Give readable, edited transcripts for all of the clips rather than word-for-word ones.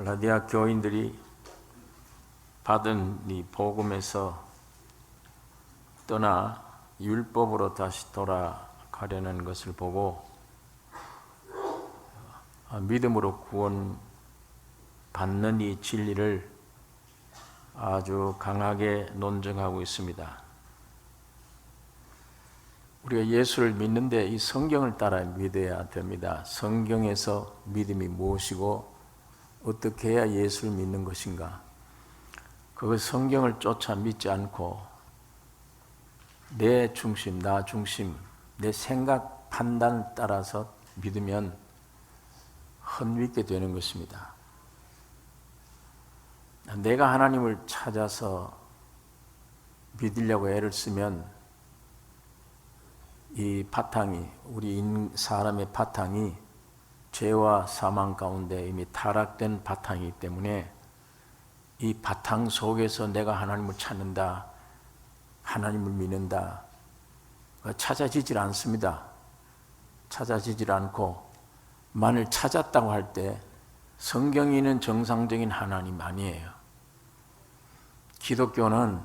갈라디아 교인들이 받은 이 복음에서 떠나 율법으로 다시 돌아가려는 것을 보고 믿음으로 구원 받는 이 진리를 아주 강하게 논증하고 있습니다. 우리가 예수를 믿는데 이 성경을 따라 믿어야 됩니다. 성경에서 믿음이 무엇이고 어떻게 해야 예수를 믿는 것인가? 그 성경을 쫓아 믿지 않고 내 중심, 나 중심, 내 생각, 판단을 따라서 믿으면 헛믿게 되는 것입니다. 내가 하나님을 찾아서 믿으려고 애를 쓰면 이 바탕이, 우리 사람의 바탕이 죄와 사망 가운데 이미 타락된 바탕이기 때문에 이 바탕 속에서 내가 하나님을 찾는다, 하나님을 믿는다, 찾아지질 않습니다. 찾아지질 않고, 만일 찾았다고 할 때 성경에 있는 정상적인 하나님 아니에요. 기독교는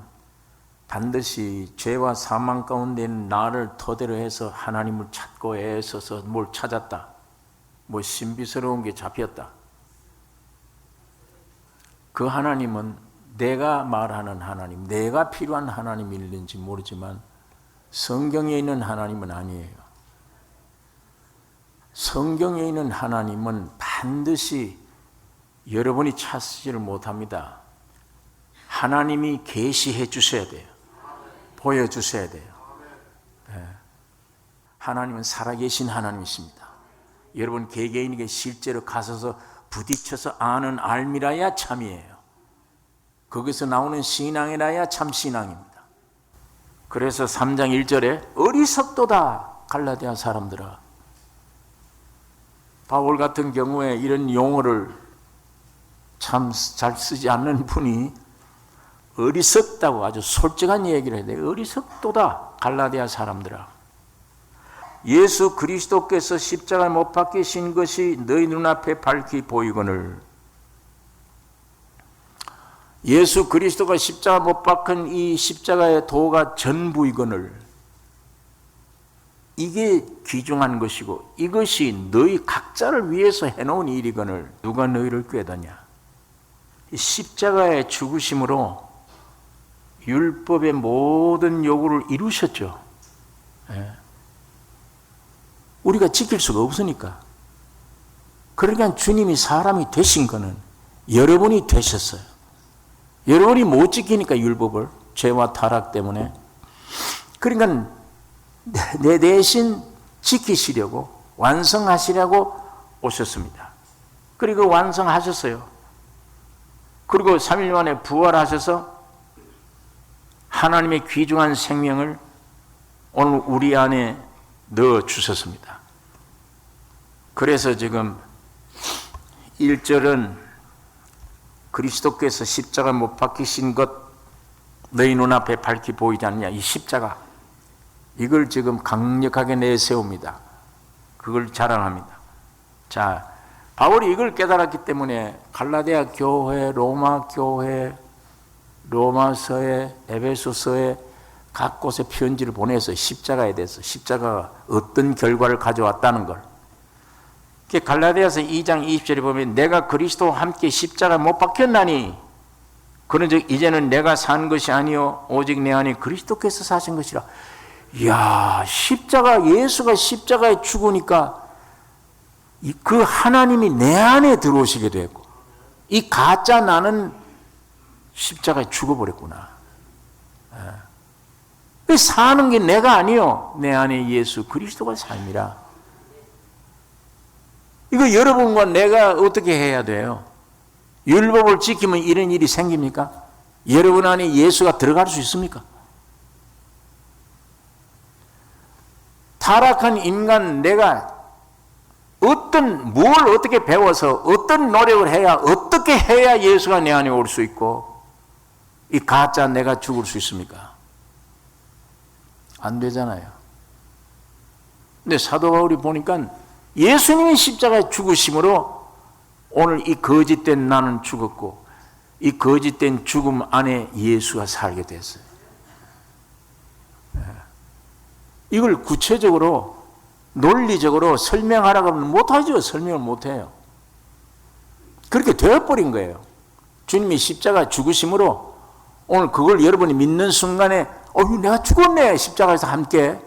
반드시 죄와 사망 가운데 있는 나를 토대로 해서 하나님을 찾고 애써서 뭘 찾았다, 뭐 신비스러운 게 잡혔다. 그 하나님은 내가 말하는 하나님, 내가 필요한 하나님인지 모르지만 성경에 있는 하나님은 아니에요. 성경에 있는 하나님은 반드시 여러분이 찾지를 못합니다. 하나님이 계시해 주셔야 돼요. 보여주셔야 돼요. 하나님은 살아계신 하나님이십니다. 여러분 개개인에게 실제로 가서서 부딪혀서 아는 알미라야 참이에요. 거기서 나오는 신앙이라야 참 신앙입니다. 그래서 3장 1절에 어리석도다 갈라디아 사람들아. 바울 같은 경우에 이런 용어를 참 잘 쓰지 않는 분이 어리석다고 아주 솔직한 얘기를 해야 돼요. 어리석도다 갈라디아 사람들아. 예수 그리스도께서 십자가에 못 박히신 것이 너희 눈앞에 밝히 보이거늘. 예수 그리스도가 십자가 못 박힌 이 십자가의 도가 전부이거늘. 이게 귀중한 것이고 이것이 너희 각자를 위해서 해놓은 일이거늘. 누가 너희를 꾀더냐. 십자가의 죽으심으로 율법의 모든 요구를 이루셨죠. 우리가 지킬 수가 없으니까. 그러니까 주님이 사람이 되신 거는 여러분이 되셨어요. 여러분이 못 지키니까 율법을, 죄와 타락 때문에. 그러니까 내 대신 지키시려고, 완성하시려고 오셨습니다. 그리고 완성하셨어요. 그리고 3일 만에 부활하셔서 하나님의 귀중한 생명을 오늘 우리 안에 넣어 주셨습니다. 그래서 지금 1절은 그리스도께서 십자가 못 박히신 것 너희 눈앞에 밝히 보이지 않느냐. 이 십자가, 이걸 지금 강력하게 내세웁니다. 그걸 자랑합니다. 자, 바울이 이걸 깨달았기 때문에 갈라디아 교회, 로마 교회, 로마서에, 에베소서에 각 곳에 편지를 보내서 십자가에 대해서, 십자가가 어떤 결과를 가져왔다는 걸. 갈라디아서 2장 20절에 보면 내가 그리스도와 함께 십자가 못 박혔나니 그런즉 이제는 내가 산 것이 아니요 오직 내 안에 그리스도께서 사신 것이라. 이야, 십자가, 예수가 십자가에 죽으니까 그 하나님이 내 안에 들어오시게 됐고, 이 가짜 나는 십자가에 죽어버렸구나. 사는 게 내가 아니요 내 안에 예수 그리스도가 삶이라. 이거 여러분과 내가 어떻게 해야 돼요? 율법을 지키면 이런 일이 생깁니까? 여러분 안에 예수가 들어갈 수 있습니까? 타락한 인간, 내가 뭘 어떻게 배워서 어떤 노력을 해야, 어떻게 해야 예수가 내 안에 올 수 있고 이 가짜 내가 죽을 수 있습니까? 안 되잖아요. 근데 사도 바울이 보니까 예수님이 십자가에 죽으심으로 오늘 이 거짓된 나는 죽었고 이 거짓된 죽음 안에 예수가 살게 됐어요. 이걸 구체적으로 논리적으로 설명하라고 하면 못하죠. 설명을 못해요. 그렇게 되어버린 거예요. 주님이 십자가 죽으심으로 오늘 그걸 여러분이 믿는 순간에 내가 죽었네, 십자가에서 함께.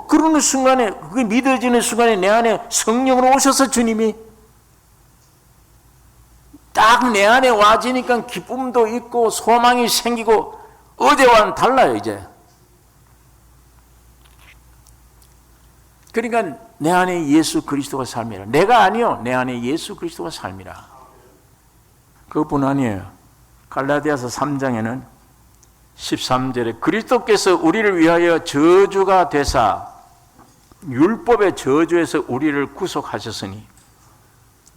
그러는 순간에, 그게 믿어지는 순간에 내 안에 성령으로 오셔서 주님이 딱 내 안에 와지니까 기쁨도 있고 소망이 생기고 어제와는 달라요, 이제. 그러니까 내 안에 예수 그리스도가 삶이라. 내가 아니요, 내 안에 예수 그리스도가 삶이라. 그것뿐 아니에요. 갈라디아서 3장에는 13절에 그리스도께서 우리를 위하여 저주가 되사 율법의 저주에서 우리를 구속하셨으니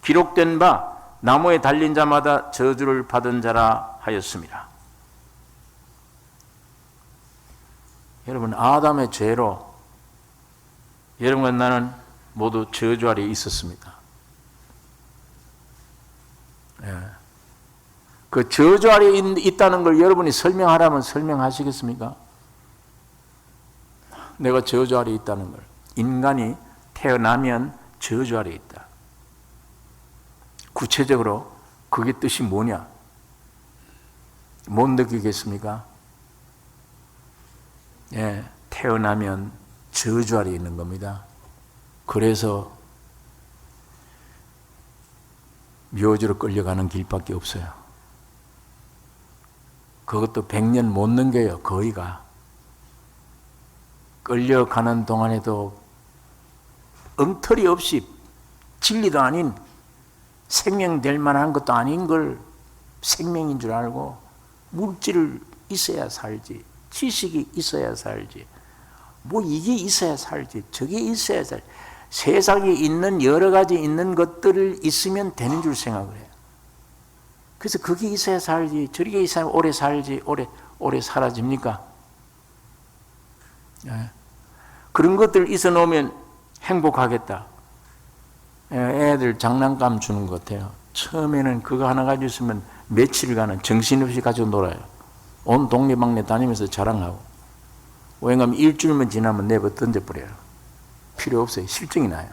기록된 바 나무에 달린 자마다 저주를 받은 자라 하였습니다. 여러분, 아담의 죄로 여러분과 나는 모두 저주 아래에 있었습니다. 그 저주 아래에 있다는 걸 여러분이 설명하라면 설명하시겠습니까? 내가 저주 아래에 있다는 걸. 인간이 태어나면 저주 아래에 있다. 구체적으로 그게 뜻이 뭐냐? 못 느끼겠습니까? 태어나면 저주 아래에 있는 겁니다. 그래서 묘지로 끌려가는 길밖에 없어요. 그것도 100년 못 넘겨요. 거의가. 끌려가는 동안에도 엉터리 없이 진리도 아닌 생명될 만한 것도 아닌 걸 생명인 줄 알고 물질을 있어야 살지, 지식이 있어야 살지, 뭐 이게 있어야 살지, 저게 있어야 살지, 세상에 있는 여러 가지 있는 것들을 있으면 되는 줄 생각을 해요. 그래서 그게 있어야 살지, 저게 있어야 오래 살지, 오래 사라집니까? 그런 것들 있어 놓으면 행복하겠다. 애들 장난감 주는 것 같아요. 처음에는 그거 하나 가지고 있으면 며칠간은 정신없이 가지고 놀아요. 온 동네방네 다니면서 자랑하고. 왜냐하면 일주일만 지나면 내버 던져버려요. 필요 없어요. 실증이 나요.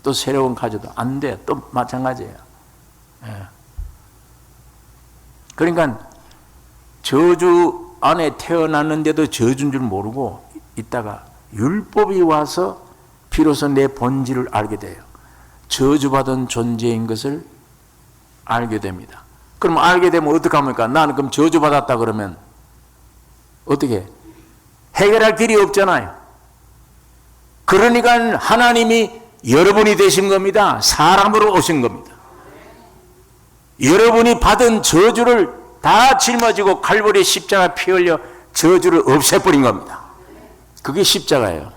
또 새로운 가져도 안 돼. 또 마찬가지예요. 그러니까 저주 안에 태어났는데도 저주인 줄 모르고 있다가 율법이 와서 비로소 내 본질을 알게 돼요. 저주받은 존재인 것을 알게 됩니다. 그럼 알게 되면 어떻게 합니까? 나는 그럼 저주받았다 그러면 어떻게? 해결할 길이 없잖아요. 그러니까 하나님이 여러분이 되신 겁니다. 사람으로 오신 겁니다. 여러분이 받은 저주를 다 짊어지고 칼보리 십자가 피 흘려 저주를 없애버린 겁니다. 그게 십자가예요.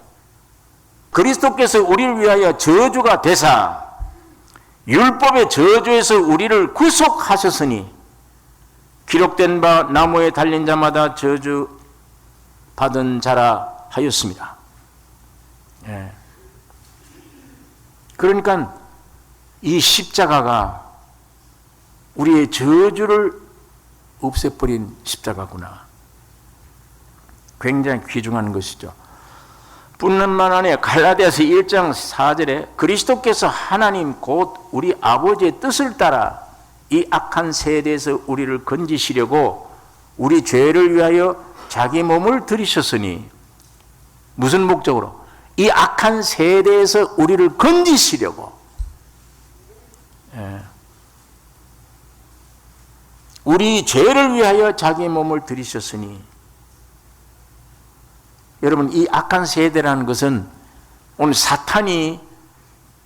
그리스도께서 우리를 위하여 저주가 되사 율법의 저주에서 우리를 구속하셨으니 기록된 바 나무에 달린 자마다 저주 받은 자라 하였습니다. 그러니까 이 십자가가 우리의 저주를 없애버린 십자가구나. 굉장히 귀중한 것이죠. 뿐만 아니라 갈라디아서 1장 4절에 그리스도께서 하나님 곧 우리 아버지의 뜻을 따라 이 악한 세대에서 우리를 건지시려고 우리 죄를 위하여 자기 몸을 들이셨으니 무슨 목적으로? 이 악한 세대에서 우리를 건지시려고. 우리 죄를 위하여 자기 몸을 들이셨으니. 여러분, 이 악한 세대라는 것은 오늘 사탄이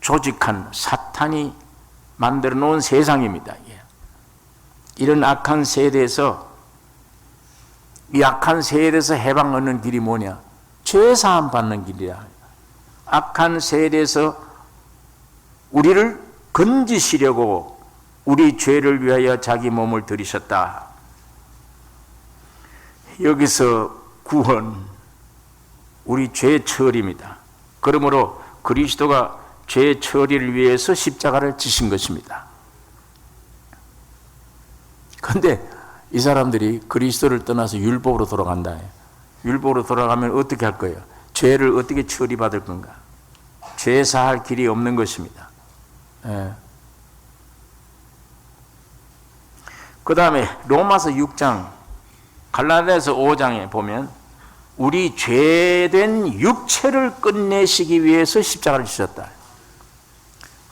조직한, 사탄이 만들어 놓은 세상입니다. 이런 악한 세대에서, 이 악한 세대에서 해방 얻는 길이 뭐냐? 죄사함 받는 길이야. 악한 세대에서 우리를 건지시려고 우리 죄를 위하여 자기 몸을 들이셨다. 여기서 구원, 우리 죄 처리입니다. 그러므로 그리스도가 죄 처리를 위해서 십자가를 지신 것입니다. 그런데 이 사람들이 그리스도를 떠나서 율법으로 돌아간다. 율법으로 돌아가면 어떻게 할 거예요? 죄를 어떻게 처리받을 건가? 죄 사할 길이 없는 것입니다. 그 다음에 로마서 6장, 갈라디아서 5장에 보면 우리 죄된 육체를 끝내시기 위해서 십자가를 지셨다.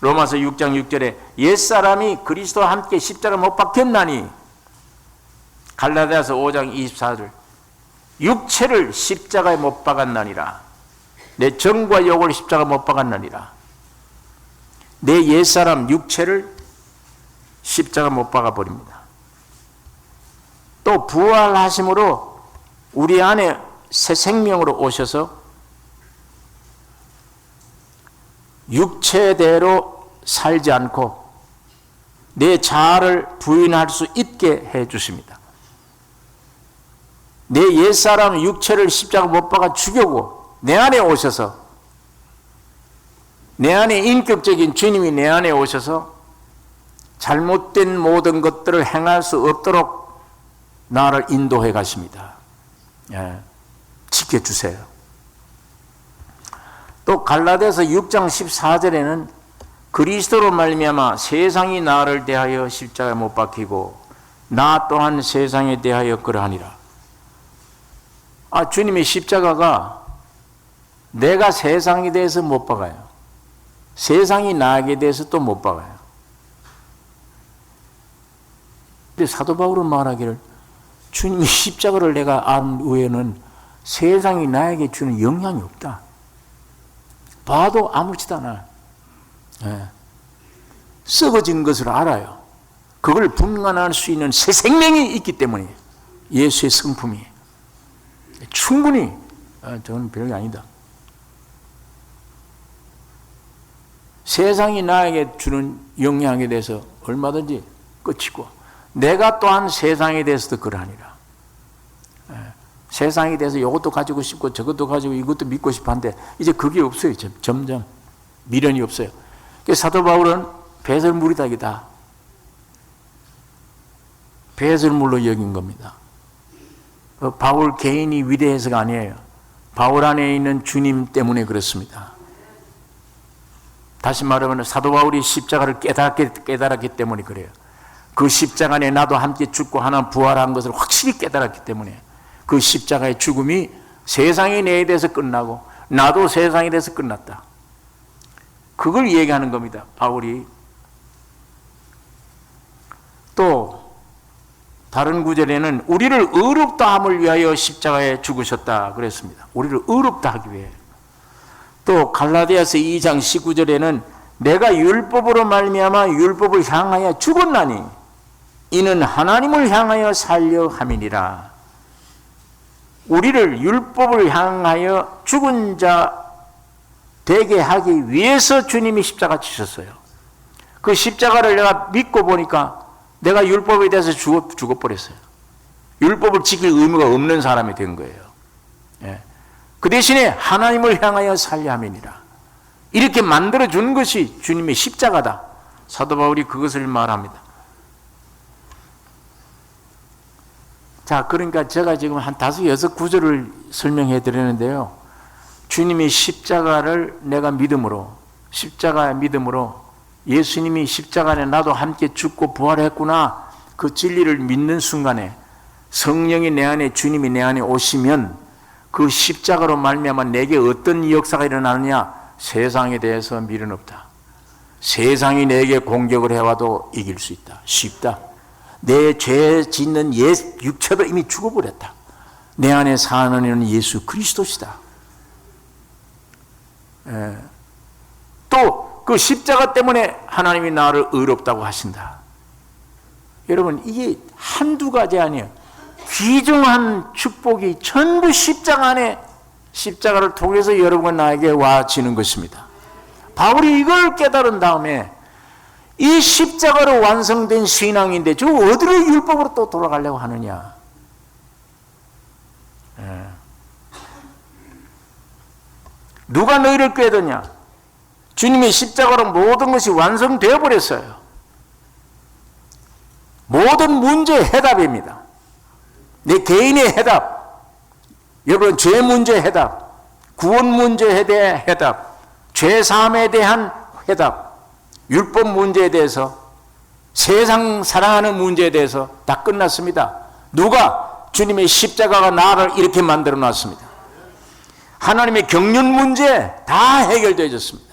로마서 6장 6절에 옛사람이 그리스도와 함께 십자가 못 박혔나니, 갈라디아서 5장 24절 육체를 십자가에 못 박았나니라. 내 정과 욕을 십자가 못 박았나니라. 내 옛사람 육체를 십자가 못 박아버립니다. 또 부활하심으로 우리 안에 새 생명으로 오셔서 육체대로 살지 않고 내 자아를 부인할 수 있게 해 주십니다. 내 옛사람 육체를 십자가 못 박아 죽이고 내 안에 오셔서, 내 안에 인격적인 주님이 내 안에 오셔서 잘못된 모든 것들을 행할 수 없도록 나를 인도해 가십니다. 지켜주세요. 또 갈라디아서 6장 14절에는 그리스도로 말미암아 세상이 나를 대하여 십자가에 못 박히고 나 또한 세상에 대하여 그러하니라. 주님의 십자가가 내가 세상에 대해서 못 박아요. 세상이 나에게 대해서 또 못 박아요. 근데 사도 바울은 말하기를 주님의 십자가를 내가 안 후에는 세상이 나에게 주는 영향이 없다. 봐도 아무렇지도 않아. 썩어진 것을 알아요. 그걸 분간할 수 있는 새 생명이 있기 때문에 예수의 성품이 충분히 저는 별게 아니다. 세상이 나에게 주는 영향에 대해서 얼마든지 끝이고 내가 또한 세상에 대해서도 그러하니라. 세상에 대해서 이것도 가지고 싶고 저것도 가지고 이것도 믿고 싶어 하는데 이제 그게 없어요. 점점 미련이 없어요. 그래서 사도 바울은 배설물이다. 배설물로 여긴 겁니다. 바울 개인이 위대해서가 아니에요. 바울 안에 있는 주님 때문에 그렇습니다. 다시 말하면 사도 바울이 십자가를 깨달았기 때문에 그래요. 그 십자가 안에 나도 함께 죽고 하나 부활한 것을 확실히 깨달았기 때문에 그 십자가의 죽음이 세상이 내에 대해서 끝나고 나도 세상에 대해서 끝났다. 그걸 얘기하는 겁니다. 바울이. 또 다른 구절에는 우리를 의롭다 함을 위하여 십자가에 죽으셨다 그랬습니다. 우리를 의롭다 하기 위해. 또 갈라디아서 2장 19절에는 내가 율법으로 말미암아 율법을 향하여 죽었나니 이는 하나님을 향하여 살려 함이니라. 우리를 율법을 향하여 죽은 자 되게 하기 위해서 주님이 십자가 치셨어요. 그 십자가를 내가 믿고 보니까 내가 율법에 대해서 죽어버렸어요. 율법을 지킬 의무가 없는 사람이 된 거예요. 그 대신에 하나님을 향하여 살려 함이니라. 이렇게 만들어준 것이 주님의 십자가다. 사도 바울이 그것을 말합니다. 자, 그러니까 제가 지금 한 5, 6구절을 설명해 드리는데요. 주님의 십자가를 내가 믿음으로, 십자가의 믿음으로 예수님이 십자가 안에 나도 함께 죽고 부활했구나. 그 진리를 믿는 순간에 성령이 내 안에, 주님이 내 안에 오시면 그 십자가로 말미암아 내게 어떤 역사가 일어나느냐? 세상에 대해서 미련 없다. 세상이 내게 공격을 해와도 이길 수 있다. 쉽다. 내 죄 짓는 옛 육체도 이미 죽어버렸다. 내 안에 사는 이는 예수 그리스도시다. 또 그 십자가 때문에 하나님이 나를 의롭다고 하신다. 여러분, 이게 한두 가지 아니에요. 귀중한 축복이 전부 십자가 안에, 십자가를 통해서 여러분과 나에게 와지는 것입니다. 바울이 이걸 깨달은 다음에 이 십자가로 완성된 신앙인데 저 어디로 율법으로 또 돌아가려고 하느냐. 누가 너희를 꾀더냐? 주님의 십자가로 모든 것이 완성되어 버렸어요. 모든 문제의 해답입니다. 내 개인의 해답, 여러분 죄 문제의 해답, 구원 문제에 대한 해답, 죄 사함에 대한 해답, 율법 문제에 대해서, 세상 사랑하는 문제에 대해서 다 끝났습니다. 누가? 주님의 십자가가 나를 이렇게 만들어 놨습니다. 하나님의 경륜 문제 다 해결되어졌습니다.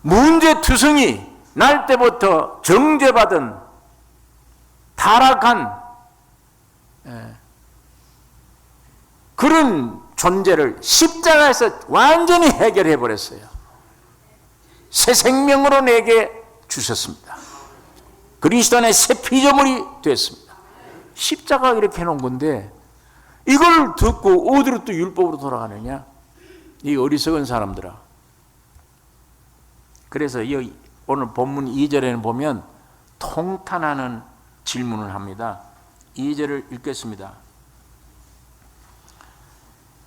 문제투성이 날 때부터 정죄받은 타락한 그런 존재를 십자가에서 완전히 해결해 버렸어요. 새 생명으로 내게 주셨습니다. 그리스도 안에 새 피조물이 됐습니다. 십자가 이렇게 해놓은 건데 이걸 듣고 어디로 또 율법으로 돌아가느냐? 이 어리석은 사람들아. 그래서 오늘 본문 2절에는 보면 통탄하는 질문을 합니다. 2절을 읽겠습니다.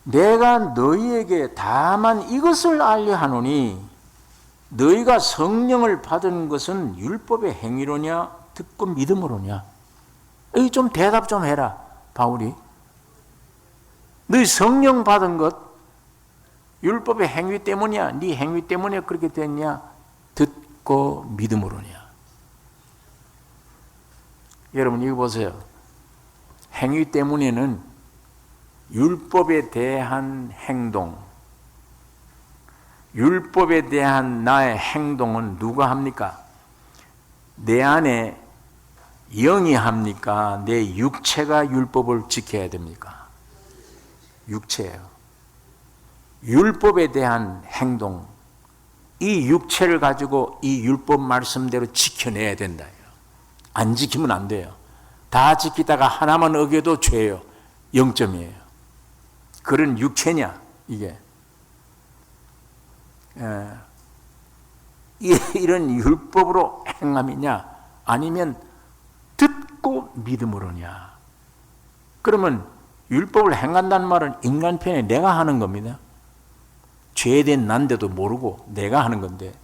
내가 너희에게 다만 이것을 알려 하노니 너희가 성령을 받은 것은 율법의 행위로냐 듣고 믿음으로냐? 여기 좀 대답 좀 해라, 바울이. 너희 성령 받은 것 율법의 행위 때문이야? 네 행위 때문에 그렇게 됐냐? 듣고 믿음으로냐? 여러분 이거 보세요. 행위 때문에는 율법에 대한 행동, 율법에 대한 나의 행동은 누가 합니까? 내 안에 영이 합니까? 내 육체가 율법을 지켜야 됩니까? 육체예요. 율법에 대한 행동, 이 육체를 가지고 이 율법 말씀대로 지켜내야 된다. 안 지키면 안 돼요. 다 지키다가 하나만 어겨도 죄예요. 0점이에요. 그런 육체냐 이게. 이런 율법으로 행함이냐 아니면 듣고 믿음으로냐. 그러면 율법을 행한다는 말은 인간 편에 내가 하는 겁니다. 죄된 난데도 모르고 내가 하는 건데,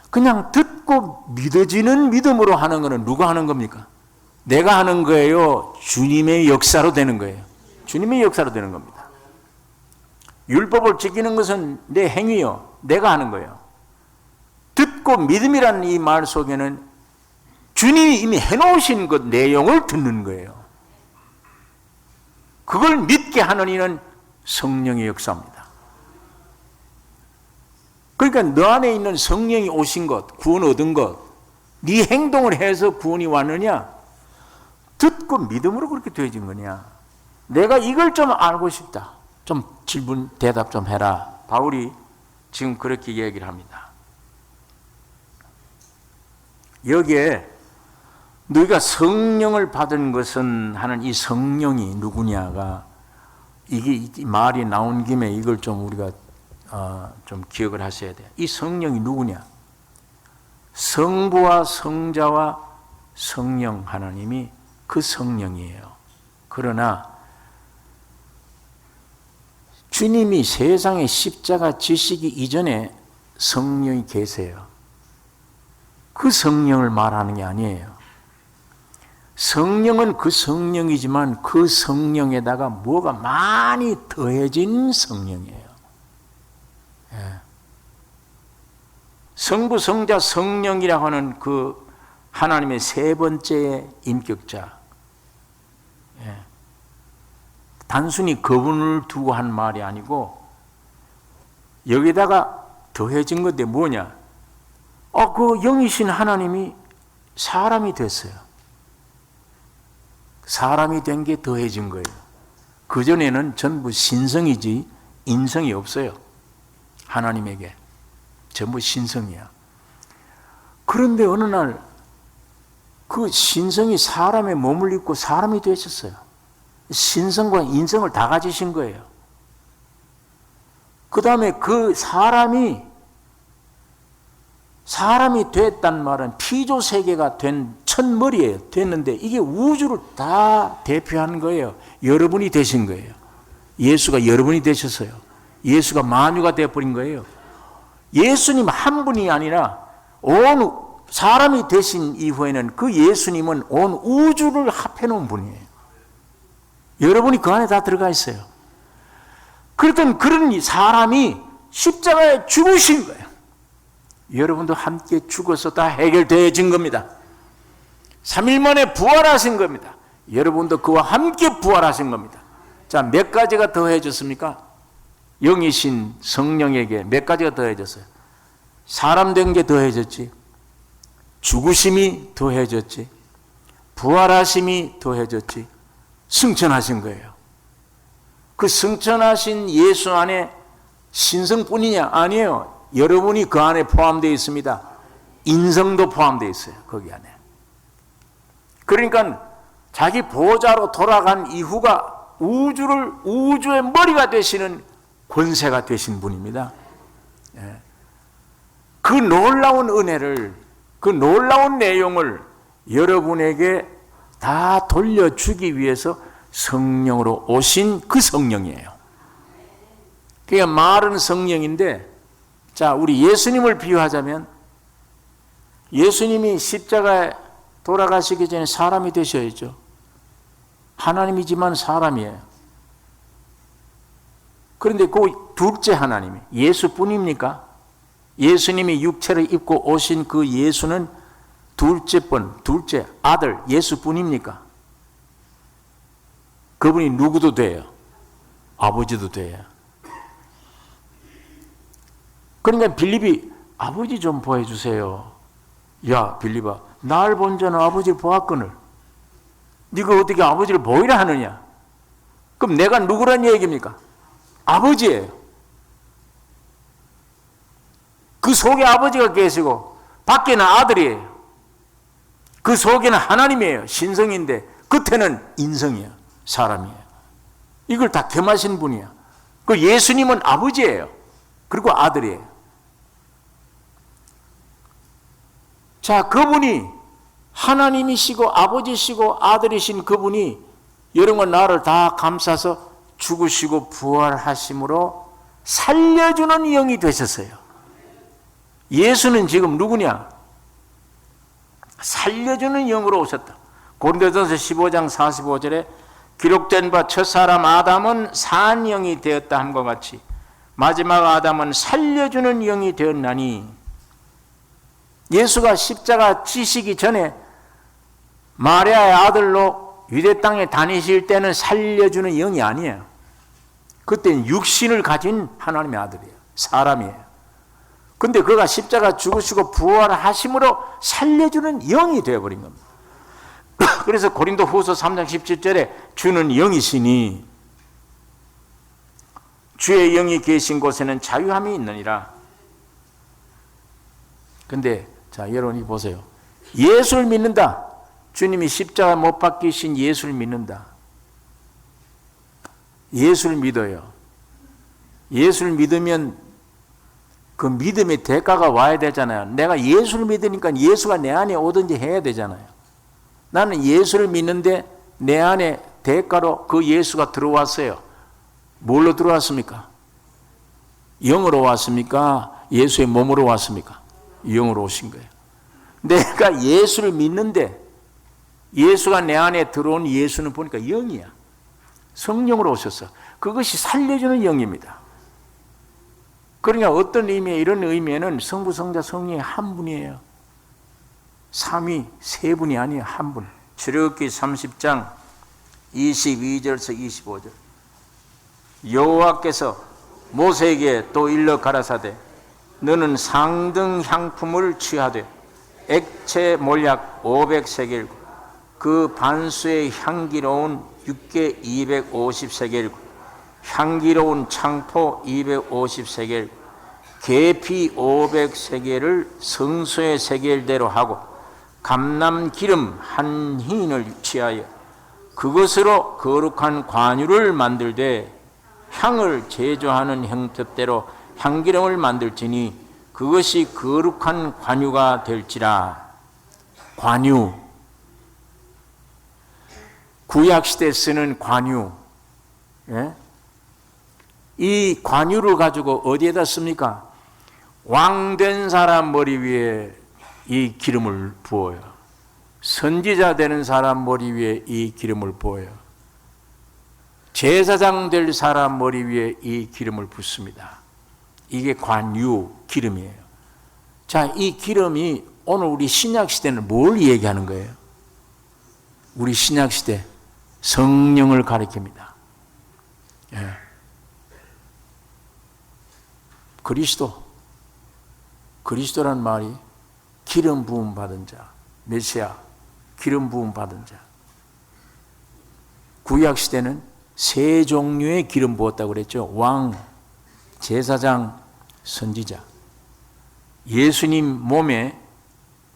그냥 듣고 믿어지는 믿음으로 하는 것은 누가 하는 겁니까? 내가 하는 거예요? 주님의 역사로 되는 거예요? 주님의 역사로 되는 겁니다. 율법을 지키는 것은 내 행위요, 내가 하는 거예요. 듣고 믿음이라는 이 말 속에는 주님이 이미 해놓으신 것 내용을 듣는 거예요. 그걸 믿게 하는 이는 성령의 역사입니다. 그러니까 너 안에 있는 성령이 오신 것, 구원 얻은 것, 네 행동을 해서 구원이 왔느냐? 듣고 믿음으로 그렇게 되어진 거냐? 내가 이걸 좀 알고 싶다. 좀 질문 대답 좀 해라. 바울이 지금 그렇게 얘기를 합니다. 여기에 너희가 성령을 받은 것은 하는 이 성령이 누구냐가, 이게 이 말이 나온 김에 이걸 좀 우리가 좀 기억을 하셔야 돼요. 이 성령이 누구냐? 성부와 성자와 성령 하나님이 그 성령이에요. 그러나 주님이 세상에 십자가 지시기 이전에 성령이 계세요. 그 성령을 말하는 게 아니에요. 성령은 그 성령이지만 그 성령에다가 뭐가 많이 더해진 성령이에요. 예. 성부, 성자, 성령이라고 하는 그 하나님의 세 번째 인격자. 예. 단순히 그분을 두고 한 말이 아니고 여기다가 더해진 건데 뭐냐? 그 영이신 하나님이 사람이 됐어요. 사람이 된 게 더해진 거예요. 그전에는 전부 신성이지 인성이 없어요. 하나님에게 전부 신성이야. 그런데 어느 날 그 신성이 사람의 몸을 입고 사람이 되셨어요. 신성과 인성을 다 가지신 거예요. 그 다음에 그 사람이 됐단 말은 피조 세계가 된 첫머리예요. 됐는데 이게 우주를 다 대표하는 거예요. 여러분이 되신 거예요. 예수가 여러분이 되셨어요. 예수가 만유가 되어버린 거예요. 예수님 한 분이 아니라 온 사람이 되신 이후에는 그 예수님은 온 우주를 합해놓은 분이에요. 여러분이 그 안에 다 들어가 있어요. 그랬던 그런 사람이 십자가에 죽으신 거예요. 여러분도 함께 죽어서 다 해결되어진 겁니다. 3일 만에 부활하신 겁니다. 여러분도 그와 함께 부활하신 겁니다. 자, 몇 가지가 더해졌습니까? 영이신 성령에게 몇 가지가 더해졌어요? 사람 된 게 더해졌지, 죽으심이 더해졌지, 부활하심이 더해졌지, 승천하신 거예요. 그 승천하신 예수 안에 신성뿐이냐? 아니에요. 여러분이 그 안에 포함되어 있습니다. 인성도 포함되어 있어요. 거기 안에. 그러니까 자기 보좌로 돌아간 이후가 우주의 머리가 되시는 권세가 되신 분입니다. 그 놀라운 은혜를, 그 놀라운 내용을 여러분에게 다 돌려주기 위해서 성령으로 오신 그 성령이에요. 그게 말은 성령인데, 자, 우리 예수님을 비유하자면 예수님이 십자가에 돌아가시기 전에 사람이 되셔야죠. 하나님이지만 사람이에요. 그런데 그 둘째 하나님이 예수뿐입니까? 예수님이 육체를 입고 오신 그 예수는 둘째 아들 예수뿐입니까? 그분이 누구도 돼요. 아버지도 돼요. 그러니까 빌립이 아버지 좀 보여주세요. 야 빌립아, 날 본 자는 아버지를 보았거늘 네가 어떻게 아버지를 보이라 하느냐? 그럼 내가 누구란 얘기입니까? 아버지예요. 그 속에 아버지가 계시고 밖에는 아들이에요. 그 속에는 하나님이에요. 신성인데 끝에는 인성이에요. 사람이에요. 이걸 다 겸하신 분이야. 그 예수님은 아버지예요. 그리고 아들이에요. 자, 그분이 하나님이시고 아버지시고 아들이신 그분이 여러분 나를 다 감싸서 죽으시고 부활하심으로 살려주는 영이 되셨어요. 예수는 지금 누구냐? 살려주는 영으로 오셨다. 고린도전서 15장 45절에 기록된 바 첫사람 아담은 산 영이 되었다 함과 같이 마지막 아담은 살려주는 영이 되었나니, 예수가 십자가 지시기 전에 마리아의 아들로 유대 땅에 다니실 때는 살려주는 영이 아니에요. 그때는 육신을 가진 하나님의 아들이에요. 사람이에요. 근데 그가 십자가 죽으시고 부활하심으로 살려주는 영이 되어버린 겁니다. 그래서 고린도 후서 3장 17절에 주는 영이시니 주의 영이 계신 곳에는 자유함이 있느니라. 근데 자, 여러분이 보세요. 예수를 믿는다. 주님이 십자가 못 박히신 예수를 믿는다. 예수를 믿어요. 예수를 믿으면 그 믿음의 대가가 와야 되잖아요. 내가 예수를 믿으니까 예수가 내 안에 오든지 해야 되잖아요. 나는 예수를 믿는데 내 안에 대가로 그 예수가 들어왔어요. 뭘로 들어왔습니까? 영으로 왔습니까? 예수의 몸으로 왔습니까? 영으로 오신 거예요. 내가 예수를 믿는데 예수가 내 안에 들어온 예수는 보니까 영이야. 성령으로 오셨어. 그것이 살려주는 영입니다. 그러니까 어떤 의미에, 이런 의미에는 성부, 성자, 성령이 한 분이에요. 삼위 세 분이 아니에요. 한 분. 출애굽기 30장 22절에서 25절. 여호와께서 모세에게 또 일러 가라사대 너는 상등 향품을 취하되 액체 몰약 500세겔 그 반수의 향기로운 육개 250세겔 향기로운 창포 250세겔 계피 500세겔을 성소의 세겔대로 하고 감람 기름 한 흰을 취하여 그것으로 거룩한 관유를 만들되 향을 제조하는 형태대로 향기름을 만들지니 그것이 거룩한 관유가 될지라. 관유, 구약시대에 쓰는 관유, 예? 이 관유를 가지고 어디에다 씁니까? 왕된 사람 머리 위에 이 기름을 부어요. 선지자 되는 사람 머리 위에 이 기름을 부어요. 제사장 될 사람 머리 위에 이 기름을 붓습니다. 이게 관유 기름이에요. 자, 이 기름이 오늘 우리 신약 시대는 뭘 얘기하는 거예요? 우리 신약 시대 성령을 가리킵니다. 예. 그리스도란 말이 기름 부음 받은 자, 메시아, 기름 부음 받은 자. 구약 시대는 세 종류의 기름 부었다고 그랬죠. 왕, 제사장, 선지자. 예수님 몸에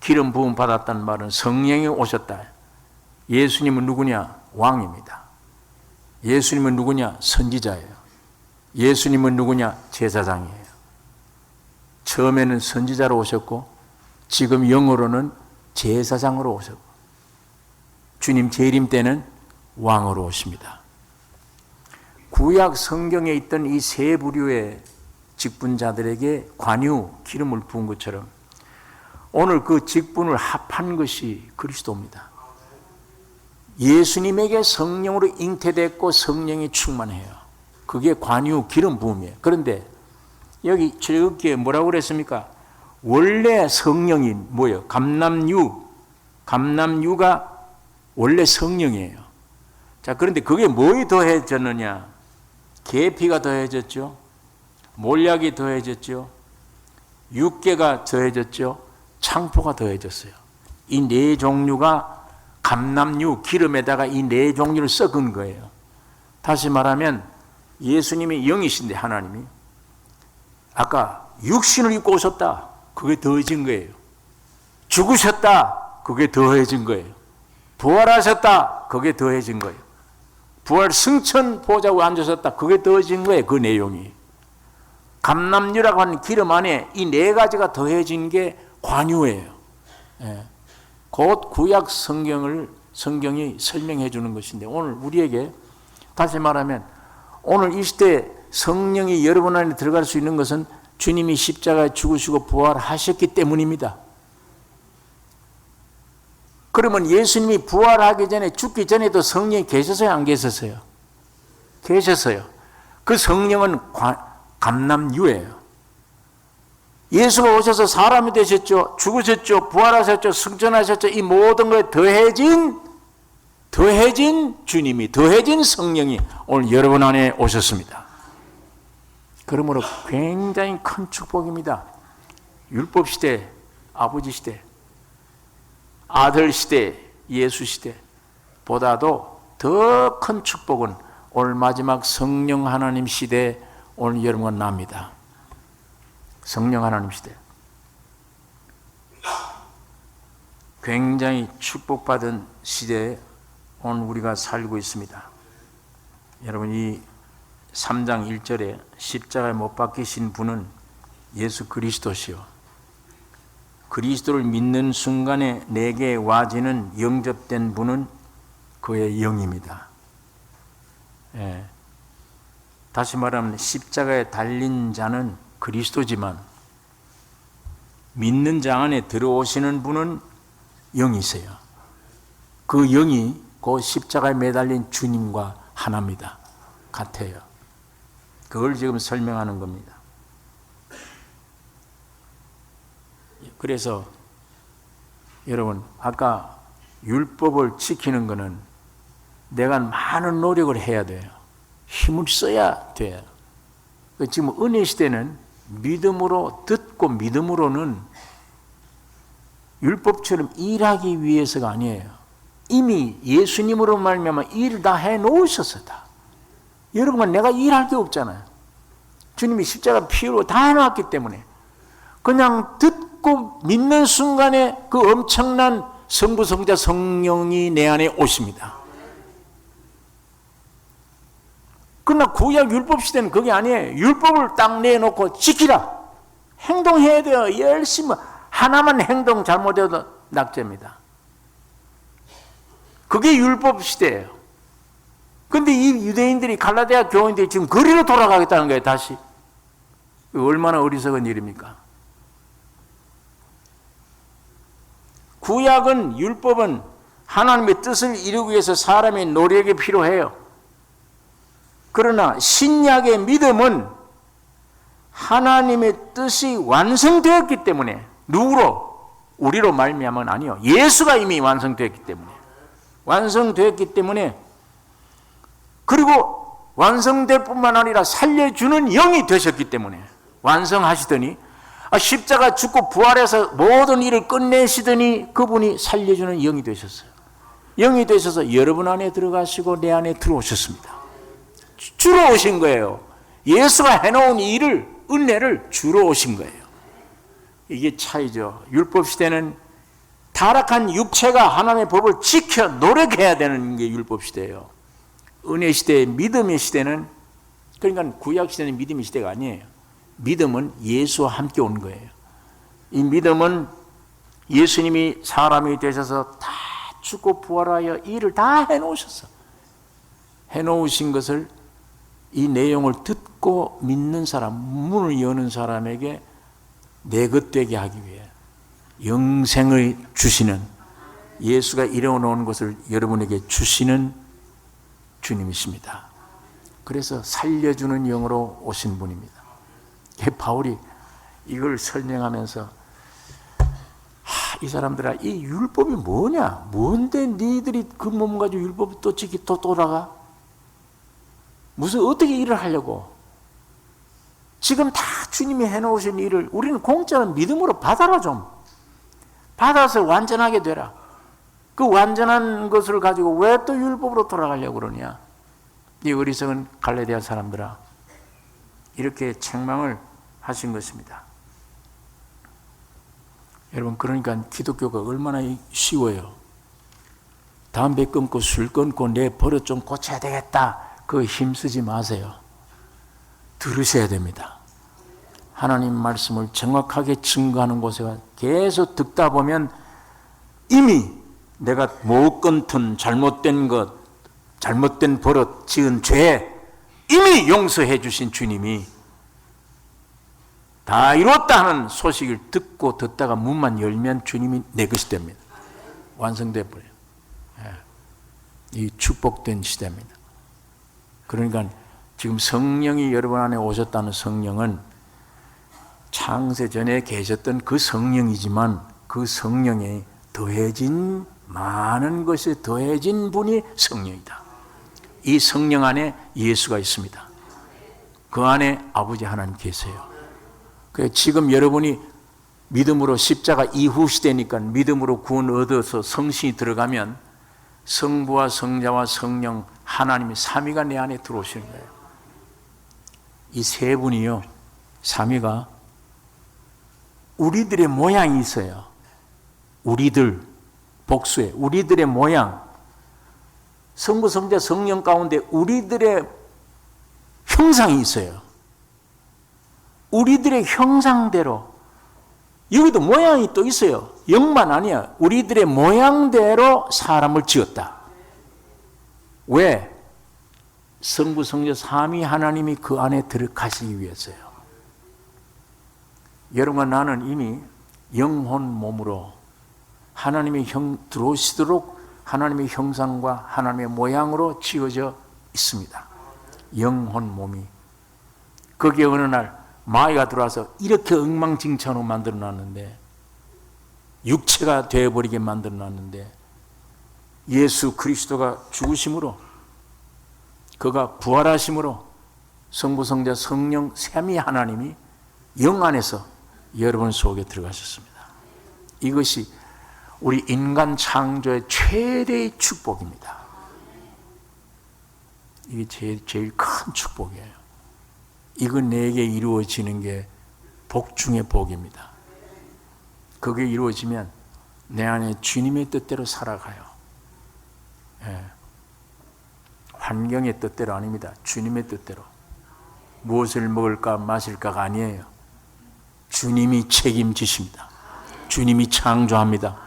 기름 부음 받았다는 말은 성령이 오셨다. 예수님은 누구냐? 왕입니다. 예수님은 누구냐? 선지자예요. 예수님은 누구냐? 제사장이에요. 처음에는 선지자로 오셨고 지금 영어로는 제사장으로 오셨고 주님 재림 때는 왕으로 오십니다. 구약 성경에 있던 이 세 부류의 직분자들에게 관유, 기름을 부은 것처럼 오늘 그 직분을 합한 것이 그리스도입니다. 예수님에게 성령으로 잉태됐고 성령이 충만해요. 그게 관유, 기름 부음이에요. 그런데 여기 출애굽기에 뭐라고 그랬습니까? 원래 성령이 뭐예요? 감남유가 원래 성령이에요. 자, 그런데 그게 뭐에 더해졌느냐? 계피가 더해졌죠. 몰약이 더해졌죠. 육계가 더해졌죠. 창포가 더해졌어요. 이 네 종류가 감남유, 기름에다가 이 네 종류를 섞은 거예요. 다시 말하면 예수님이 영이신데 하나님이 아까 육신을 입고 오셨다. 그게 더해진 거예요. 죽으셨다. 그게 더해진 거예요. 부활하셨다. 그게 더해진 거예요. 부활 승천 보좌에 앉으셨다. 그게 더해진 거예요. 그 내용이. 감남유라고 하는 기름 안에 이 네 가지가 더해진 게 관유예요. 예. 곧 구약 성경이 설명해 주는 것인데 오늘 우리에게 다시 말하면 오늘 이 시대에 성령이 여러분 안에 들어갈 수 있는 것은 주님이 십자가에 죽으시고 부활하셨기 때문입니다. 그러면 예수님이 부활하기 전에 죽기 전에도 성령이 계셨어요? 안 계셨어요? 계셨어요. 그 성령은 감남유예요. 예수가 오셔서 사람이 되셨죠. 죽으셨죠. 부활하셨죠. 승천하셨죠. 이 모든 것에 더해진 주님이, 더해진 성령이 오늘 여러분 안에 오셨습니다. 그러므로 굉장히 큰 축복입니다. 율법 시대, 아버지 시대, 아들 시대, 예수 시대 보다도 더 큰 축복은 오늘 마지막 성령 하나님 시대에 오늘 여러분과 납니다. 성령 하나님 시대. 굉장히 축복받은 시대에 오늘 우리가 살고 있습니다. 여러분 이 3장 1절에 십자가에 못 박히신 분은 예수 그리스도시요. 그리스도를 믿는 순간에 내게 와지는 영접된 분은 그의 영입니다. 예. 다시 말하면 십자가에 달린 자는 그리스도지만 믿는 자 안에 들어오시는 분은 영이세요. 그 영이 그 십자가에 매달린 주님과 하나입니다. 같아요. 그걸 지금 설명하는 겁니다. 그래서 여러분 아까 율법을 지키는 것은 내가 많은 노력을 해야 돼요. 힘을 써야 돼요. 지금 은혜 시대는 믿음으로 듣고 믿음으로는 율법처럼 일하기 위해서가 아니에요. 이미 예수님으로 말미암아 일을 다 해놓으셨어요. 다. 여러분 내가 일할 게 없잖아요. 주님이 십자가 피로 다 해놨기 때문에 그냥 듣고 믿는 순간에 그 엄청난 성부, 성자, 성령이 내 안에 오십니다. 그러나 구약 율법 시대는 그게 아니에요. 율법을 딱 내놓고 지키라. 행동해야 돼요. 열심히. 하나만 행동 잘못해도 낙죄입니다. 그게 율법 시대예요. 근데 이 유대인들이, 갈라디아 교인들이 지금 거리로 돌아가겠다는 거예요, 다시. 얼마나 어리석은 일입니까? 구약은, 율법은 하나님의 뜻을 이루기 위해서 사람의 노력이 필요해요. 그러나 신약의 믿음은 하나님의 뜻이 완성되었기 때문에, 누구로? 우리로 말미암은 아니요, 예수가 이미 완성되었기 때문에, 완성되었기 때문에, 그리고 완성될 뿐만 아니라 살려주는 영이 되셨기 때문에, 완성하시더니, 십자가 죽고 부활해서 모든 일을 끝내시더니 그분이 살려주는 영이 되셨어요. 영이 되셔서 여러분 안에 들어가시고 내 안에 들어오셨습니다. 주로 오신 거예요. 예수가 해놓은 일을, 은혜를 주로 오신 거예요. 이게 차이죠. 율법 시대는 타락한 육체가 하나님의 법을 지켜 노력해야 되는 게 율법 시대예요. 은혜 시대의 믿음의 시대는, 그러니까 구약 시대는 믿음의 시대가 아니에요. 믿음은 예수와 함께 온 거예요. 이 믿음은 예수님이 사람이 되셔서 다 죽고 부활하여 일을 다 해놓으셨어. 해놓으신 것을, 이 내용을 듣고 믿는 사람, 문을 여는 사람에게 내 것 되게 하기 위해 영생을 주시는, 예수가 이뤄놓은 것을 여러분에게 주시는 주님이십니다. 그래서 살려주는 영으로 오신 분입니다. 바울이 이걸 설명하면서, 이 사람들아, 이 율법이 뭐냐? 뭔데 니들이 그 몸 가지고 율법을 또 지키 또 돌아가? 무슨 어떻게 일을 하려고? 지금 다 주님이 해놓으신 일을 우리는 공짜로 믿음으로 받아라. 좀 받아서 완전하게 되라. 그 완전한 것을 가지고 왜 또 율법으로 돌아가려고 그러냐? 이 어리석은 갈라디아 사람들아, 이렇게 책망을 하신 것입니다. 여러분, 그러니까 기독교가 얼마나 쉬워요. 담배 끊고 술 끊고 내 버릇 좀 고쳐야 되겠다, 그거 힘쓰지 마세요. 들으셔야 됩니다. 하나님 말씀을 정확하게 증거하는 곳에 계속 듣다 보면 이미 내가 못 끊던 잘못된 것, 잘못된 버릇, 지은 죄 이미 용서해 주신 주님이 다 이뤘다 하는 소식을 듣고 듣다가 문만 열면 주님이 내 것이 됩니다. 완성돼 버려요. 이 축복된 시대입니다. 그러니까 지금 성령이 여러분 안에 오셨다는 성령은 창세 전에 계셨던 그 성령이지만 그 성령에 더해진, 많은 것이 더해진 분이 성령이다. 이 성령 안에 예수가 있습니다. 그 안에 아버지 하나님 계세요. 지금 여러분이 믿음으로, 십자가 이후 시대니까 믿음으로 구원 얻어서 성신이 들어가면 성부와 성자와 성령 하나님이 삼위가 내 안에 들어오시는 거예요. 이 세 분이요, 삼위가 우리들의 모양이 있어요. 우리들, 복수에 우리들의 모양, 성부, 성자, 성령 가운데 우리들의 형상이 있어요. 우리들의 형상대로, 여기도 모양이 또 있어요. 영만 아니야. 우리들의 모양대로 사람을 지었다. 왜? 성부, 성자, 삼위 하나님이 그 안에 들어가시기 위해서요. 여러분과 나는 이미 영혼 몸으로 하나님의 들어오시도록 하나님의 형상과 하나님의 모양으로 지어져 있습니다. 영혼 몸이. 거기에 어느 날 마귀가 들어와서 이렇게 엉망진창으로 만들어놨는데, 육체가 되어버리게 만들어놨는데, 예수 그리스도가 죽으심으로, 그가 부활하심으로 성부, 성자, 성령 삼위 하나님이 영 안에서 여러분 속에 들어가셨습니다. 이것이 우리 인간 창조의 최대의 축복입니다. 이게 제일 큰 축복이에요. 이거 내게 이루어지는 게 복 중의 복입니다. 그게 이루어지면 내 안에 주님의 뜻대로 살아가요. 환경의 뜻대로 아닙니다. 주님의 뜻대로. 무엇을 먹을까 마실까가 아니에요. 주님이 책임지십니다. 주님이 창조합니다.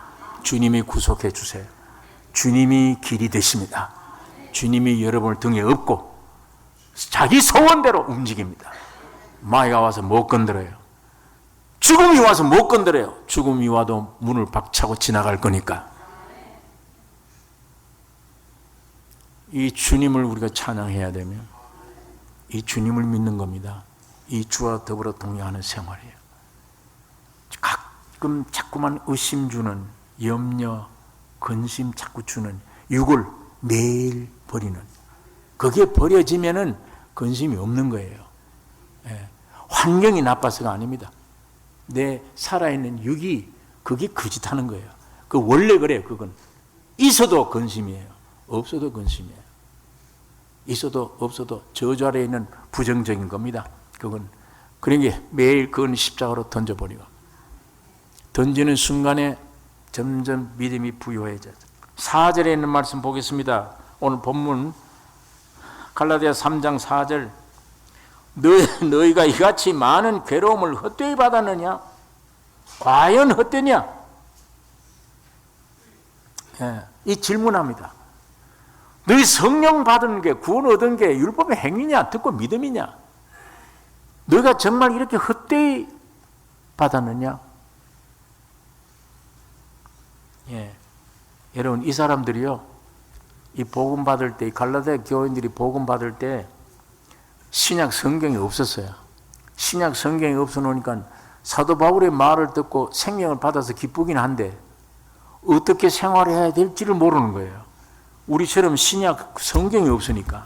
주님이 구속해 주세요. 주님이 길이 되십니다. 주님이 여러분을 등에 업고 자기 소원대로 움직입니다. 마귀가 와서 못 건드려요. 죽음이 와서 못 건드려요. 죽음이 와도 문을 박차고 지나갈 거니까. 이 주님을 우리가 찬양해야 되면 이 주님을 믿는 겁니다. 이 주와 더불어 동행하는 생활이에요. 가끔 자꾸만 의심 주는, 염려, 근심 자꾸 주는 육을 매일 버리는, 그게 버려지면은 근심이 없는 거예요. 예. 환경이 나빠서가 아닙니다. 내 살아있는 육이 그게 거짓하는 거예요. 그 원래 그래요. 그건 있어도 근심이에요. 없어도 근심이에요. 있어도 없어도 저주 아래에 있는 부정적인 겁니다. 그건 그러니까 매일 그건 십자가로 던져버리고, 던지는 순간에 점점 믿음이 부유해져요. 4절에 있는 말씀 보겠습니다. 오늘 본문 갈라디아 3장 4절. 너희가 이같이 많은 괴로움을 헛되이 받았느냐? 과연 헛되냐? 예, 이 질문합니다. 너희 성령 받은 게, 구원 얻은 게 율법의 행위냐, 듣고 믿음이냐? 너희가 정말 이렇게 헛되이 받았느냐? 예, 여러분, 이 사람들이요, 이 복음 받을 때, 이 갈라디아 교인들이 복음 받을 때 신약 성경이 없었어요. 신약 성경이 없어 놓으니까 사도 바울의 말을 듣고 생명을 받아서 기쁘긴 한데 어떻게 생활해야 될지를 모르는 거예요. 우리처럼 신약 성경이 없으니까.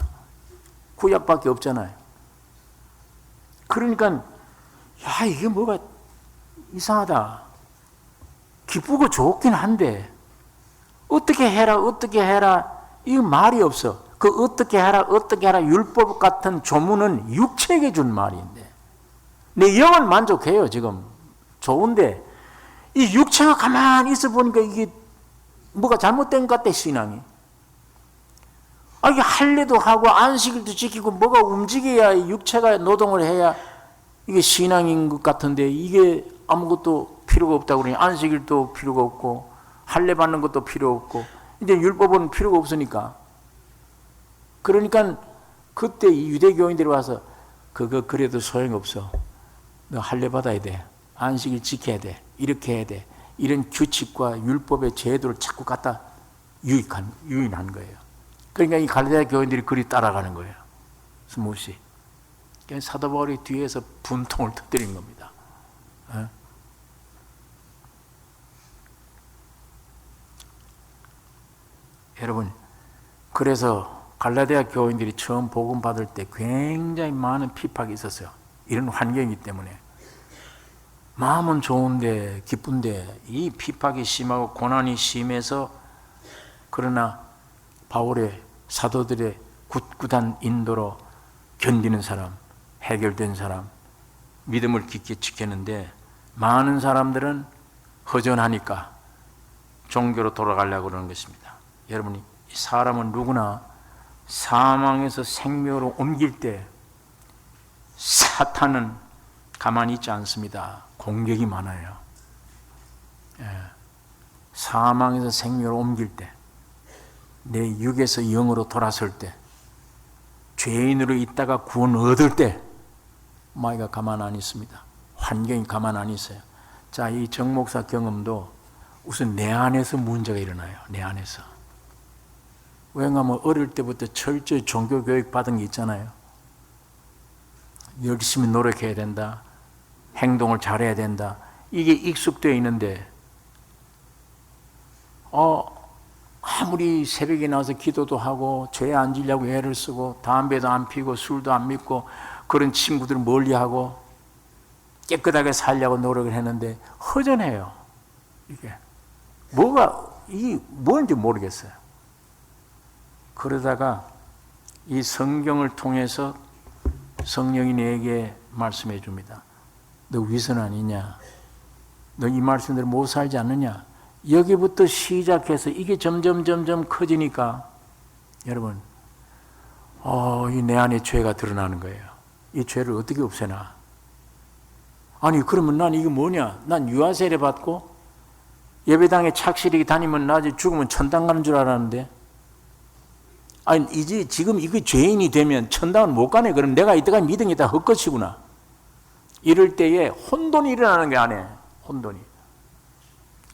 구약밖에 없잖아요. 그러니까 야, 이게 뭐가 이상하다. 기쁘고 좋긴 한데 어떻게 해라 이 말이 없어. 그 어떻게 해라 율법 같은 조문은 육체에게 준 말인데 내 영은 만족해요. 지금 좋은데 이 육체가 가만히 있어 보니까 이게 뭐가 잘못된 것 같아. 신앙이 이게 할례도 하고 안식일도 지키고 뭐가 움직여야, 육체가 노동을 해야 이게 신앙인 것 같은데 이게 아무것도 필요가 없다고 그러니 안식일도 필요가 없고 할례 받는 것도 필요 없고 이제 율법은 필요가 없으니까. 그러니까 그때 이 유대교인들이 와서 그거 그래도 소용없어. 너 할례 받아야 돼. 안식일 지켜야 돼. 이렇게 해야 돼. 이런 규칙과 율법의 제도를 자꾸 갖다 유인한 거예요. 그러니까 이 갈라디아 교인들이 그리 따라가는 거예요. 스무시. 사도 바울이 뒤에서 분통을 터뜨린 겁니다. 여러분, 그래서 갈라디아 교인들이 처음 복음 받을 때 굉장히 많은 핍박이 있었어요. 이런 환경이기 때문에. 마음은 좋은데 기쁜데 이 핍박이 심하고 고난이 심해서, 그러나 바울의 사도들의 굳굳한 인도로 견디는 사람, 해결된 사람, 믿음을 깊게 지켰는데 많은 사람들은 허전하니까 종교로 돌아가려고 그러는 것입니다. 여러분이 사람은 누구나 사망에서 생명으로 옮길 때 사탄은 가만히 있지 않습니다. 공격이 많아요. 사망에서 생명으로 옮길 때, 내 육에서 영으로 돌아설 때, 죄인으로 있다가 구원 얻을 때 마귀가 가만 안 있습니다. 환경이 가만 안 있어요. 자, 이 정목사 경험도 우선 내 안에서 문제가 일어나요. 내 안에서. 왜냐하면 어릴 때부터 철저히 종교교육 받은 게 있잖아요. 열심히 노력해야 된다. 행동을 잘해야 된다. 이게 익숙되어 있는데 아무리 새벽에 나와서 기도도 하고 죄 안 지려고 애를 쓰고 담배도 안 피고 술도 안 믿고 그런 친구들을 멀리하고 깨끗하게 살려고 노력을 했는데 허전해요. 이게 뭔지 모르겠어요. 그러다가 이 성경을 통해서 성령이 내게 말씀해 줍니다. 너 위선 아니냐? 너 이 말씀대로 못 살지 않느냐? 여기부터 시작해서 이게 점점 커지니까 여러분, 이 내 안에 죄가 드러나는 거예요. 이 죄를 어떻게 없애나? 아니, 그러면 난 이게 뭐냐? 난 유아세례 받고 예배당에 착실히 다니면 나중에 죽으면 천당 가는 줄 알았는데, 아니, 이제 지금 이게 죄인이 되면 천당은 못 가네. 그럼 내가 이때까지 믿은 게 다 헛것이구나. 이럴 때에 혼돈이 일어나는 게 아니에요. 혼돈이.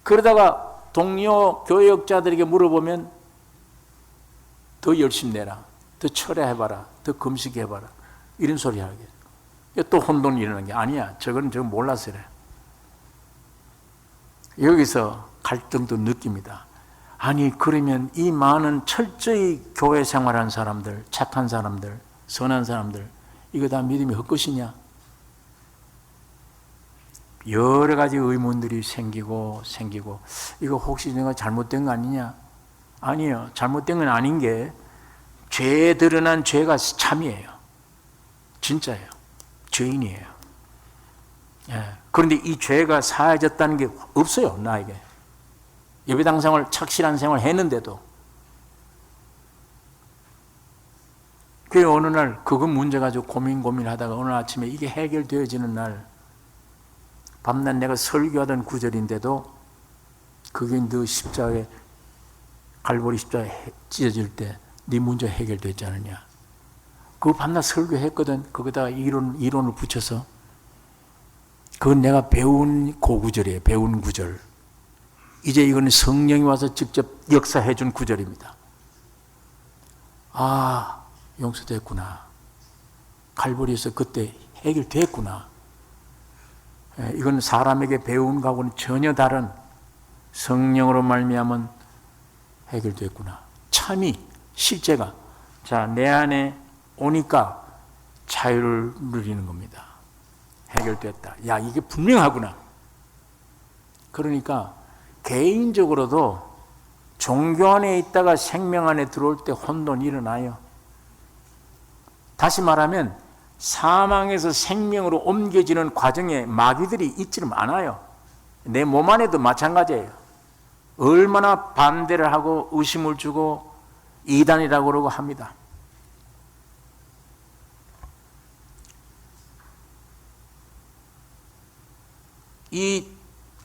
그러다가 동료 교역자들에게 물어보면 더 열심히 내라. 더 철야해봐라. 더 금식해봐라. 이런 소리 하게. 또 혼돈이 일어나는 게 아니야. 저건 몰라서 그래. 여기서 갈등도 느낍니다. 아니, 그러면 이 많은 철저히 교회 생활한 사람들, 착한 사람들, 선한 사람들, 이거 다 믿음이 헛것이냐? 여러 가지 의문들이 생기고, 이거 혹시 내가 잘못된 거 아니냐? 아니에요. 잘못된 건 아닌 게, 죄에 드러난 죄가 참이에요. 진짜예요. 죄인이에요. 예. 그런데 이 죄가 사해졌다는 게 없어요, 나에게. 예배당 생활, 착실한 생활 했는데도. 그 어느 날, 그거 문제 가지고 고민하다가 어느 아침에 이게 해결되어지는 날, 밤낮 내가 설교하던 구절인데도 그게 너 십자가에 갈보리 십자가에 찢어질 때 네 문제 해결됐지 않느냐. 그거 밤낮 설교했거든. 거기다가 이론을 붙여서. 그건 내가 배운 고구절이에요. 배운 구절. 이제 이거는 성령이 와서 직접 역사해 준 구절입니다. 아, 용서됐구나. 갈보리에서 그때 해결됐구나. 이건 사람에게 배운 거하고는 전혀 다른 성령으로 말미암은 해결됐구나. 참이 실제가 자, 내 안에 오니까 자유를 누리는 겁니다. 해결됐다. 야, 이게 분명하구나. 그러니까 개인적으로도 종교 안에 있다가 생명 안에 들어올 때 혼돈이 일어나요. 다시 말하면 사망에서 생명으로 옮겨지는 과정에 마귀들이 있지는 않아요. 내 몸 안에도 마찬가지예요. 얼마나 반대를 하고 의심을 주고 이단이라고 그러고 합니다. 이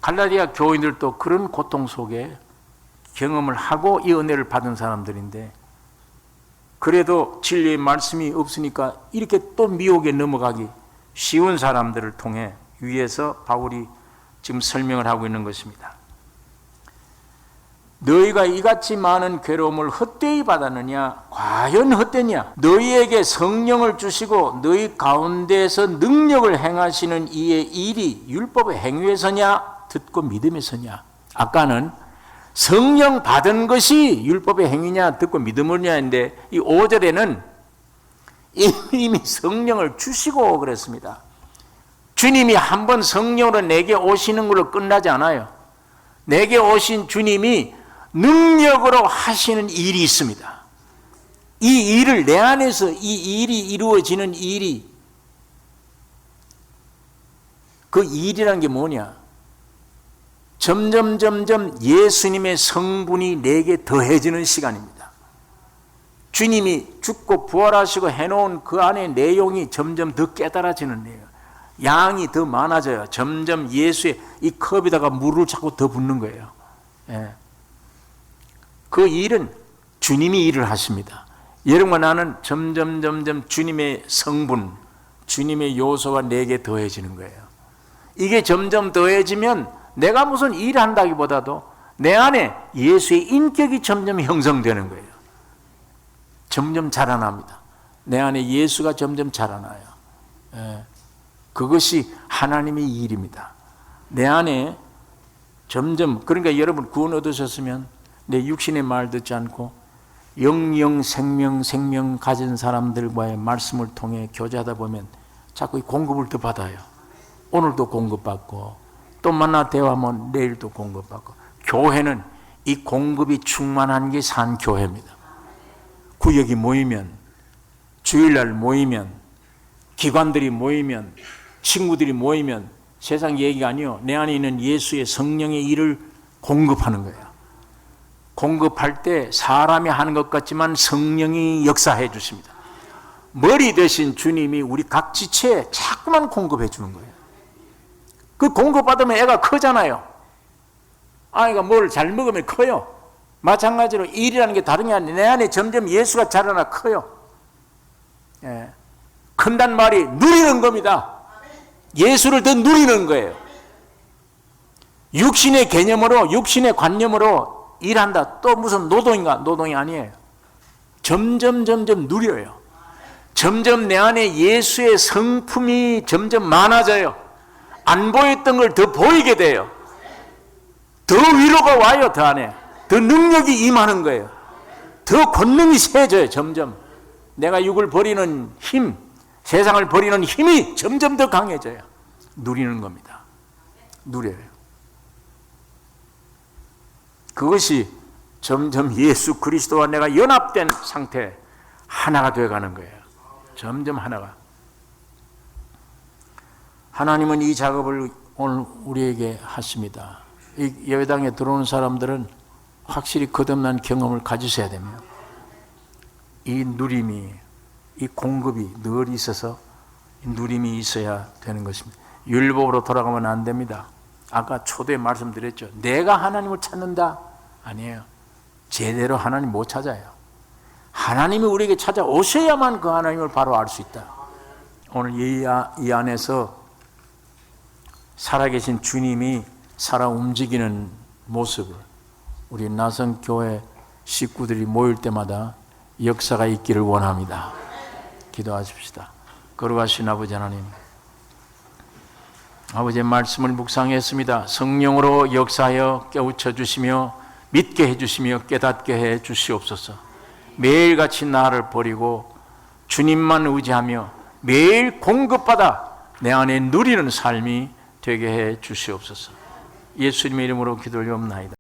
갈라디아 교인들도 그런 고통 속에 경험을 하고 이 은혜를 받은 사람들인데, 그래도 진리의 말씀이 없으니까 이렇게 또 미혹에 넘어가기 쉬운 사람들을 통해 위에서 바울이 지금 설명을 하고 있는 것입니다. 너희가 이같이 많은 괴로움을 헛되이 받았느냐? 과연 헛되냐? 너희에게 성령을 주시고 너희 가운데에서 능력을 행하시는 이의 일이 율법의 행위에서냐? 듣고 믿음에서냐? 아까는 성령 받은 것이 율법의 행위냐? 듣고 믿음이냐인데 이 5절에는 이미 성령을 주시고 그랬습니다. 주님이 한번 성령으로 내게 오시는 걸로 끝나지 않아요. 내게 오신 주님이 능력으로 하시는 일이 있습니다. 이 일을 내 안에서 이 일이 이루어지는 일이, 그 일이란 게 뭐냐? 점점 예수님의 성분이 내게 더해지는 시간입니다. 주님이 죽고 부활하시고 해놓은 그 안의 내용이 점점 더 깨달아지는 거예요. 양이 더 많아져요. 점점 예수의 이 컵에다가 물을 자꾸 더 붓는 거예요. 예. 그 일은 주님이 일을 하십니다. 여러분과 나는 점점 주님의 성분, 주님의 요소가 내게 더해지는 거예요. 이게 점점 더해지면 내가 무슨 일을 한다기보다도 내 안에 예수의 인격이 점점 형성되는 거예요. 점점 자라납니다. 내 안에 예수가 점점 자라나요. 예. 그것이 하나님의 일입니다. 내 안에 점점, 그러니까 여러분 구원 얻으셨으면 내 육신의 말 듣지 않고 영영 생명 가진 사람들과의 말씀을 통해 교제하다 보면 자꾸 공급을 더 받아요. 오늘도 공급받고 또 만나 대화하면 내일도 공급받고. 교회는 이 공급이 충만한 게 산 교회입니다. 구역이 모이면, 주일날 모이면, 기관들이 모이면, 친구들이 모이면 세상 얘기가 아니요. 내 안에 있는 예수의 성령의 일을 공급하는 거예요. 공급할 때 사람이 하는 것 같지만 성령이 역사해 주십니다. 머리 대신 주님이 우리 각 지체에 자꾸만 공급해 주는 거예요. 그 공급받으면 애가 크잖아요. 아이가 뭘 잘 먹으면 커요. 마찬가지로 일이라는 게 다른 게 아니라 내 안에 점점 예수가 자라나 커요. 예. 큰단 말이 누리는 겁니다. 예수를 더 누리는 거예요. 육신의 개념으로, 육신의 관념으로 일한다. 또 무슨 노동인가? 노동이 아니에요. 점점 누려요. 점점 내 안에 예수의 성품이 점점 많아져요. 안 보였던 걸 더 보이게 돼요. 더 위로가 와요. 더 안에 더 능력이 임하는 거예요. 더 권능이 세져요. 점점 내가 육을 버리는 힘, 세상을 버리는 힘이 점점 더 강해져요. 누리는 겁니다. 누려요. 그것이 점점 예수 그리스도와 내가 연합된 상태, 하나가 되어가는 거예요. 점점 하나가. 하나님은 이 작업을 오늘 우리에게 하십니다. 이 예배당에 들어오는 사람들은 확실히 거듭난 경험을 가지셔야 됩니다. 이 누림이, 이 공급이 늘 있어서 누림이 있어야 되는 것입니다. 율법으로 돌아가면 안 됩니다. 아까 초대에 말씀드렸죠. 내가 하나님을 찾는다? 아니에요. 제대로 하나님 못 찾아요. 하나님이 우리에게 찾아오셔야만 그 하나님을 바로 알 수 있다. 오늘 이 안에서 살아계신 주님이 살아 움직이는 모습을 우리 나성교회 식구들이 모일 때마다 역사가 있기를 원합니다. 기도하십시다. 거룩하신 아버지 하나님, 아버지의 말씀을 묵상했습니다. 성령으로 역사하여 깨우쳐 주시며 믿게 해주시며 깨닫게 해 주시옵소서. 매일같이 나를 버리고 주님만 의지하며 매일 공급받아 내 안에 누리는 삶이 되게 해 주시옵소서. 예수님의 이름으로 기도 올리옵나이다.